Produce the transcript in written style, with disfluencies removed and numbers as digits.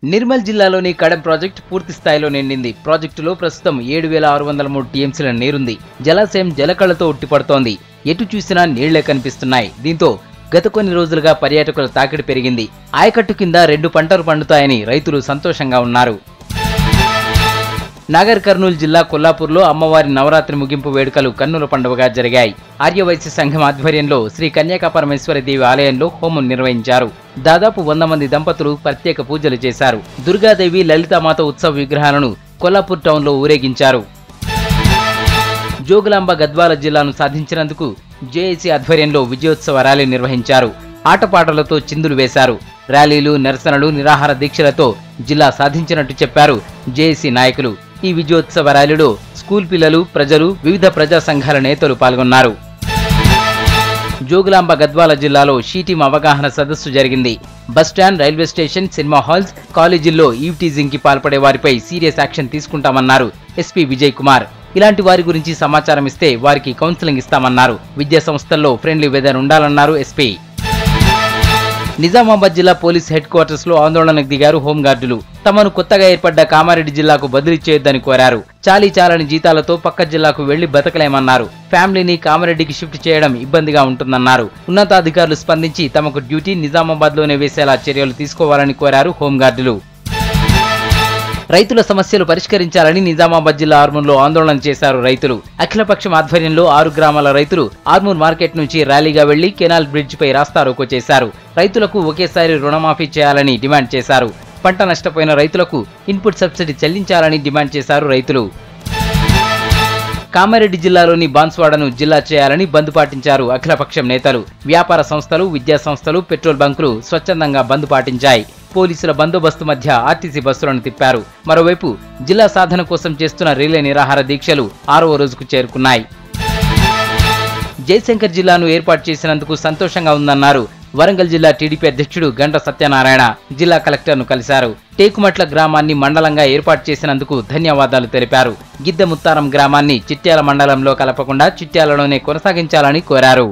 నిర్మల్ జిల్లాలోని కడెం ప్రాజెక్టు పూర్తి స్థాయిలో నిండింది. ప్రాజెక్టులో ప్రస్తుతం 7603 టీఎంసీల నీరుంది. జలాశయం జలకళతో ఉట్టిపడుతోంది. ఎటు చూసినా నీళ్లే కనిపిస్తున్నాయి. దీంతో గత కొన్ని రోజులుగా పర్యాటకుల తాకిడి పెరిగింది. ఆయకట్టు కింద 2 పంటలు పండుతాయని రైతులు సంతోషంగా ఉన్నారు. నాగర్ కర్నూలు జిల్లా కొల్లాపూర్లో అమ్మవారి నవరాత్రి ముగింపు వేడుకలు కన్నుల పండుగగా జరిగాయి. ఆర్యవైశ్య సంఘం ఆధ్వర్యంలో శ్రీ కన్యాకాపరమేశ్వరి దేవి ఆలయంలో హోమం నిర్వహించారు. దాదాపు 100 మంది దంపతులు ప్రత్యేక పూజలు చేశారు. దుర్గాదేవి, లలితామాత ఉత్సవ విగ్రహాలను కొల్లాపూర్ టౌన్లో ఊరేగించారు. జోగులాంబ గద్వాల జిల్లాను సాధించినందుకు జేఏసీ ఆధ్వర్యంలో విజయోత్సవ ర్యాలీ నిర్వహించారు. ఆటపాటలతో చిందులు వేశారు. ర్యాలీలు, నిరసనలు, నిరాహార దీక్షలతో జిల్లా సాధించినట్టు చెప్పారు జేఏసీ నాయకులు. ఈ విజయోత్సవ ర్యాలీలో స్కూల్ పిల్లలు, ప్రజలు, వివిధ ప్రజా సంఘాల నేతలు పాల్గొన్నారు. జోగులాంబ గద్వాల జిల్లాలో షీటీం అవగాహన సదస్సు జరిగింది. Bus stand, railway station, cinema halls, కాలేజీల్లో ఈవ్ టీజింగ్ కి పాల్పడే వారిపై సీరియస్ యాక్షన్ తీసుకుంటామన్నారు ఎస్పీ విజయ్ కుమార్. ఇలాంటి వారి గురించి సమాచారం ఇస్తే వారికి కౌన్సిలింగ్ ఇస్తామన్నారు. విద్యా సంస్థల్లో ఫ్రెండ్లీ వెదర్ ఉండాలన్నారు ఎస్పీ. నిజామాబాద్ జిల్లా పోలీస్ హెడ్ క్వార్టర్స్ లో ఆందోళనకు దిగారు హోంగార్డులు. తమను కొత్తగా ఏర్పడ్డ కామారెడ్డి జిల్లాకు బదిలీ చేయొద్దని కోరారు. చాలని జీతాలతో పక్క జిల్లాకు వెళ్లి బతకలేమన్నారు. ఫ్యామిలీని కామారెడ్డికి షిఫ్ట్ చేయడం ఇబ్బందిగా ఉంటుందన్నారు. ఉన్నతాధికారులు స్పందించి తమకు డ్యూటీ నిజామాబాద్ లోనే వేసేలా చర్యలు తీసుకోవాలని కోరారు హోంగార్డులు. రైతుల సమస్యలు పరిష్కరించాలని నిజామాబాద్ జిల్లా ఆర్మూర్లో ఆందోళన చేశారు రైతులు. అఖిలపక్షం ఆధ్వర్యంలో 6 గ్రామాల రైతులు ఆర్మూర్ మార్కెట్ నుంచి ర్యాలీగా వెళ్లి కెనాల్ బ్రిడ్జ్ పై రాస్తారోకో చేశారు. రైతులకు ఒకేసారి రుణమాఫీ చేయాలని డిమాండ్ చేశారు. పంట నష్టపోయిన రైతులకు ఇన్పుట్ సబ్సిడీ చెల్లించాలని డిమాండ్ చేశారు రైతులు. కామారెడ్డి జిల్లాలోని బాన్స్వాడను జిల్లా చేయాలని బంద్ పాటించారు అఖిలపక్షం నేతలు. వ్యాపార సంస్థలు, విద్యా సంస్థలు, పెట్రోల్ బంకులు స్వచ్ఛందంగా బంద్ పాటించాయి. పోలీసుల బందోబస్తు మధ్య ఆర్టీసీ బస్సులను తిప్పారు. మరోవైపు జిల్లా సాధన కోసం చేస్తున్న రిలే నిరాహార దీక్షలు 6వ రోజుకు చేరుకున్నాయి. జయశంకర్ జిల్లాను ఏర్పాటు చేసినందుకు సంతోషంగా ఉందన్నారు వరంగల్ జిల్లా టీడీపీ అధ్యక్షుడు గంట సత్యనారాయణ. జిల్లా కలెక్టర్ను కలిశారు. టేకుమట్ల గ్రామాన్ని మండలంగా ఏర్పాటు చేసినందుకు ధన్యవాదాలు తెలిపారు. గిద్దెముత్తారం గ్రామాన్ని చిట్యాల మండలంలో కలపకుండా చిట్యాలలోనే కొనసాగించాలని కోరారు.